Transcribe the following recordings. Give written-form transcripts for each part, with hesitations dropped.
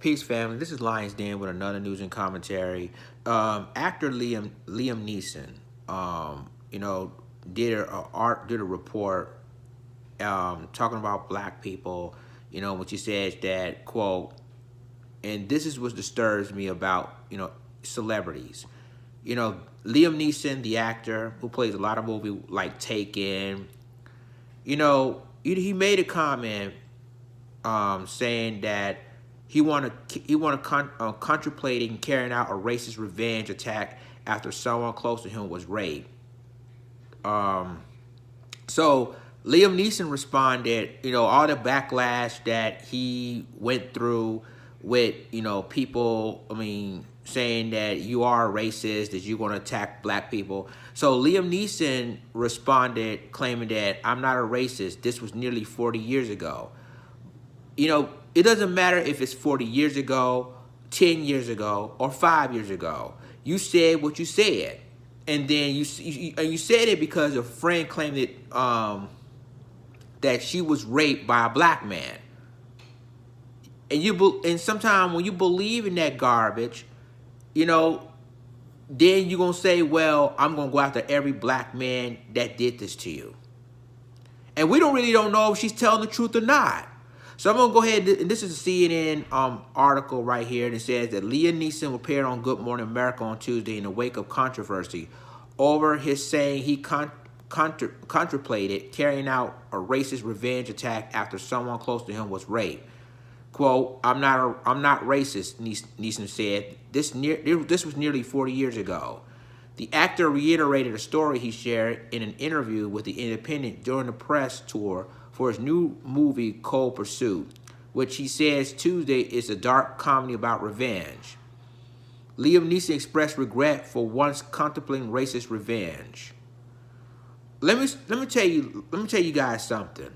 Peace, family. This is Lions Den with another news and commentary. Actor Liam Neeson, you know, did a report talking about black people. You know, when she says that quote, and this is what disturbs me about celebrities. Liam Neeson, the actor who plays a lot of movies like Taken. He made a comment saying that contemplating carrying out a racist revenge attack after someone close to him was raped. So Liam Neeson responded, all the backlash that he went through with, people, saying that you are racist, that you're going to attack black people. So Liam Neeson responded claiming that I'm not a racist. This was nearly 40 years ago. It doesn't matter if it's 40 years ago, 10 years ago, or 5 years ago. You said what you said. And then you said it because a friend claimed that she was raped by a black man. And sometimes when you believe in that garbage, then you're going to say, well, I'm going to go after every black man that did this to you. And we don't know if she's telling the truth or not. So I'm going to go ahead, and this is a CNN article right here, and it says that Liam Neeson appeared on Good Morning America on Tuesday in the wake of controversy over his saying he contemplated carrying out a racist revenge attack after someone close to him was raped. Quote, I'm not racist, Neeson said. This was nearly 40 years ago. The actor reiterated a story he shared in an interview with The Independent during the press tour for his new movie, Cold Pursuit, which he says Tuesday is a dark comedy about revenge. Liam Neeson expressed regret for once contemplating racist revenge. Let me tell you guys something.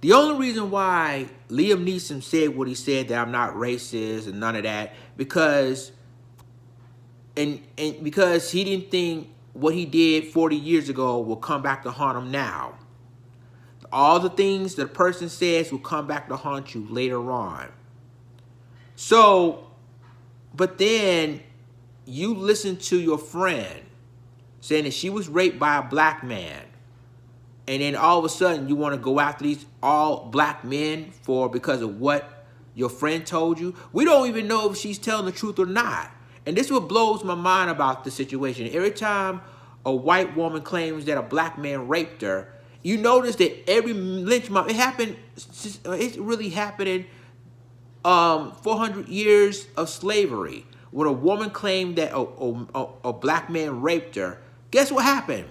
The only reason why Liam Neeson said what he said, that I'm not racist and none of that, because he didn't think what he did 40 years ago will come back to haunt him now. All the things that a person says will come back to haunt you later on. So, but then you listen to your friend saying that she was raped by a black man, and then all of a sudden you want to go after these all black men because of what your friend told you. We don't even know if she's telling the truth or not. And this is what blows my mind about the situation. Every time a white woman claims that a black man raped her, you notice that every lynch mob, it's really happening 400 years of slavery. When a woman claimed that a black man raped her, guess what happened?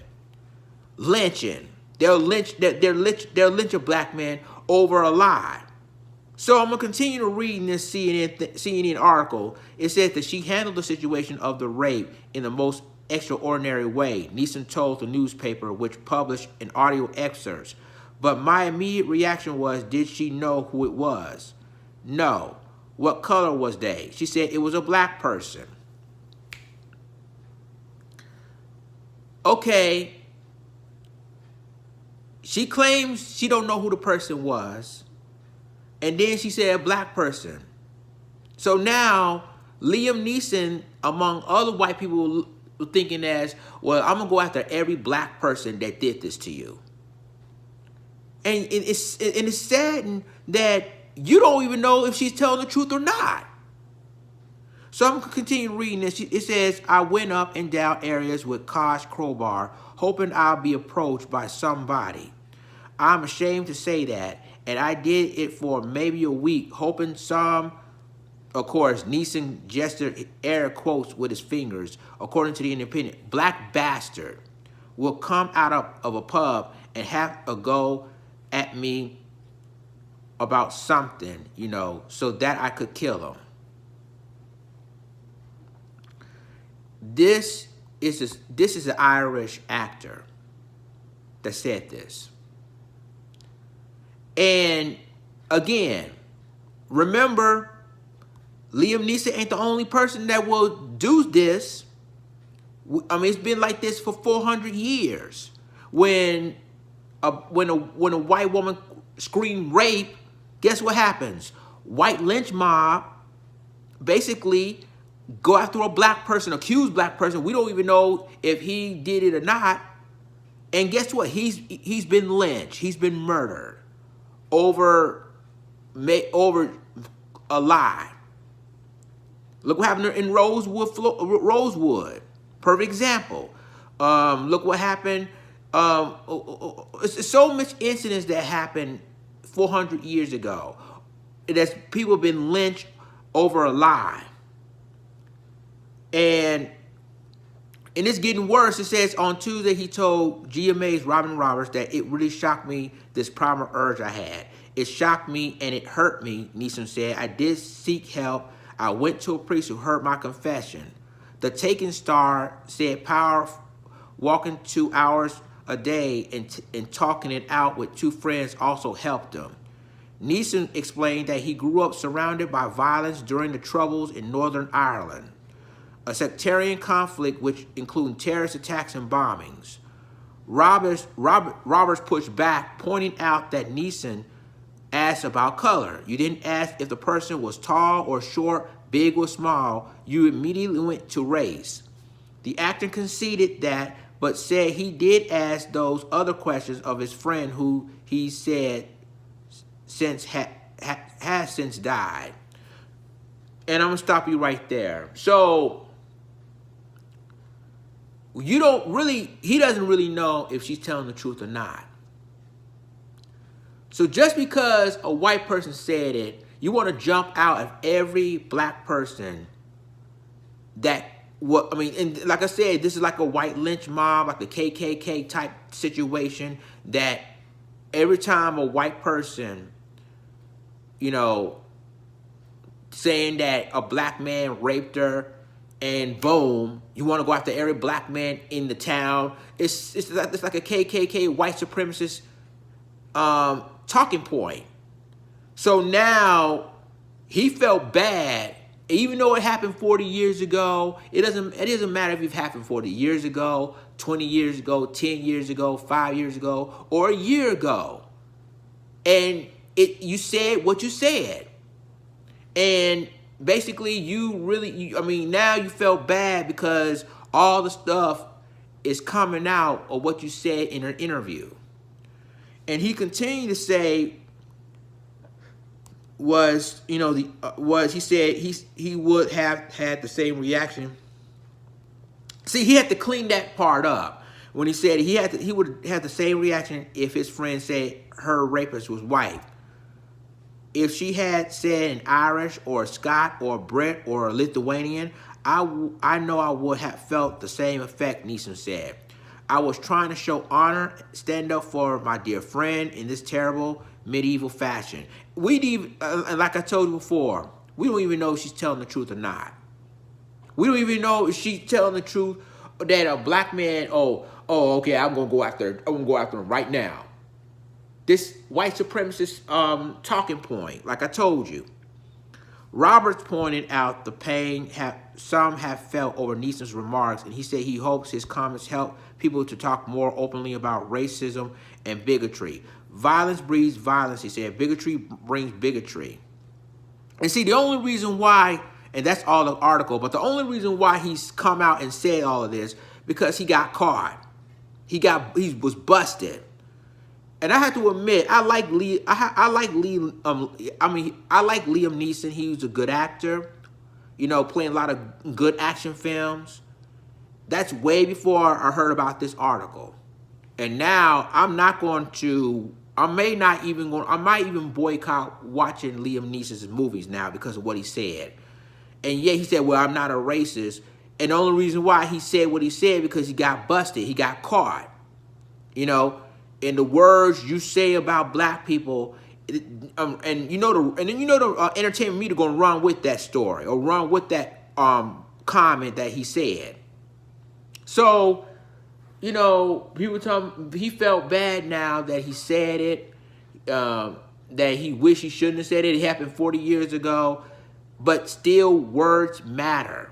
Lynching. They'll lynch a black man over a lie. So I'm going to continue to read in this CNN article. It says that she handled the situation of the rape in the most extraordinary way, Neeson told the newspaper, which published an audio excerpt. But my immediate reaction was, did she know who it was? No. What color was they? She said it was a black person. Okay. She claims she don't know who the person was. And then she said a black person. So now Liam Neeson, among other white people, thinking as, well, I'm going to go after every black person that did this to you. And it's sad that you don't even know if she's telling the truth or not. So I'm going to continue reading this. It says, I went up and down areas with Kosh crowbar, hoping I'll be approached by somebody. I'm ashamed to say that. And I did it for maybe a week, hoping some. Of course, Neeson gestured air quotes with his fingers. According to The Independent, black bastard will come out of a pub and have a go at me about something, so that I could kill him. This is an Irish actor that said this. And again, remember, Liam Neeson ain't the only person that will do this. It's been like this for 400 years. When a white woman screamed rape, guess what happens? white lynch mob basically go after a black person, accuse black person. We don't even know if he did it or not. And guess what? He's been lynched. He's been murdered over a lie. Look what happened in Rosewood. Perfect example. Look what happened. It's so much incidents that happened 400 years ago. That's people have been lynched over a lie. And it's getting worse. It says on Tuesday he told GMA's Robin Roberts that it really shocked me, this primal urge I had. It shocked me and it hurt me, Neeson said. I did seek help. I went to a priest who heard my confession. The Taken star said power walking 2 hours a day and talking it out with two friends also helped him. Neeson explained that he grew up surrounded by violence during the Troubles in Northern Ireland, a sectarian conflict which included terrorist attacks and bombings. Roberts pushed back, pointing out that Neeson asked about color. You didn't ask if the person was tall or short, big or small. You immediately went to race. The actor conceded that, but said he did ask those other questions of his friend who he said has since died. And I'm going to stop you right there. So, he doesn't really know if she's telling the truth or not. So just because a white person said it, you want to jump out of every black person and like I said, this is like a white lynch mob, like a KKK type situation, that every time a white person, saying that a black man raped her, and boom, you want to go after every black man in the town. It's like a KKK white supremacist talking point. So now he felt bad, even though it happened 40 years ago. It doesn't matter if it happened 40 years ago, 20 years ago, 10 years ago, 5 years ago, or a year ago. And you said what you said. And basically now you felt bad because all the stuff is coming out of what you said in an interview. And he continued to say he said he would have had the same reaction. See, he had to clean that part up when he said he would have the same reaction if his friend said her rapist was white. If she had said an Irish or a Scot or a Brit or a Lithuanian, I know I would have felt the same effect, Neeson said. I was trying to show honor, stand up for my dear friend in this terrible medieval fashion. Like I told you before, we don't even know if she's telling the truth or not. We don't even know if she's telling the truth that a black man, okay, I'm gonna go after him right now. This white supremacist talking point, like I told you. Roberts pointed out the pain some have felt over Neeson's remarks, and he said he hopes his comments help people to talk more openly about racism and bigotry. Violence breeds violence, he said. Bigotry brings bigotry. And see, the only reason why, and that's all the article, but the only reason why he's come out and said all of this, because he got caught. He was busted. And I have to admit, I like Liam Neeson. He was a good actor, playing a lot of good action films. That's way before I heard about this article. And now I might even boycott watching Liam Neeson's movies now because of what he said. And yet he said, well, I'm not a racist. And the only reason why he said what he said because he got busted. He got caught. In the words you say about black people, and then the entertainment media gonna run with that story or run with that comment that he said. So, people tell him he felt bad now that he said it, that he wished he shouldn't have said it. It happened 40 years ago, but still words matter.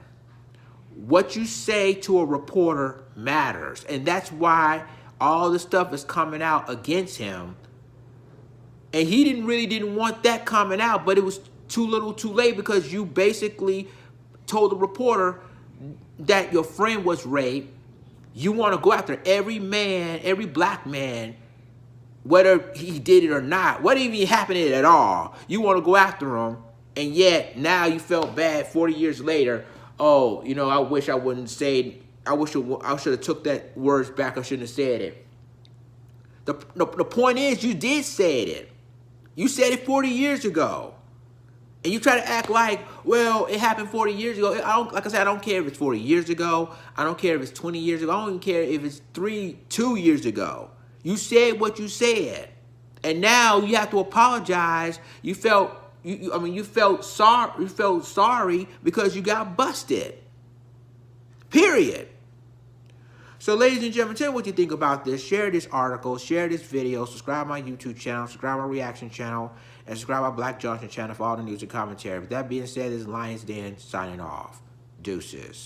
What you say to a reporter matters, and that's why all the stuff is coming out against him. And he didn't want that coming out, but it was too little too late, because you basically told the reporter that your friend was raped. You want to go after every man, every black man, whether he did it or not, whether even happened at all. You want to go after him, and yet now you felt bad 40 years later. Oh, you know, I wish I wouldn't say. I should have took that words back. I shouldn't have said it. The point is, you did say it. You said it 40 years ago. And you try to act like, well, it happened 40 years ago. Like I said, I don't care if it's 40 years ago. I don't care if it's 20 years ago. I don't even care if it's 2 years ago. You said what you said. And now you have to apologize. You felt sorry because you got busted. Period. So, ladies and gentlemen, tell me what you think about this. Share this article, share this video, subscribe my YouTube channel, subscribe my reaction channel, and subscribe my Black Johnson channel for all the news and commentary. With that being said, this is Lions Den signing off. Deuces.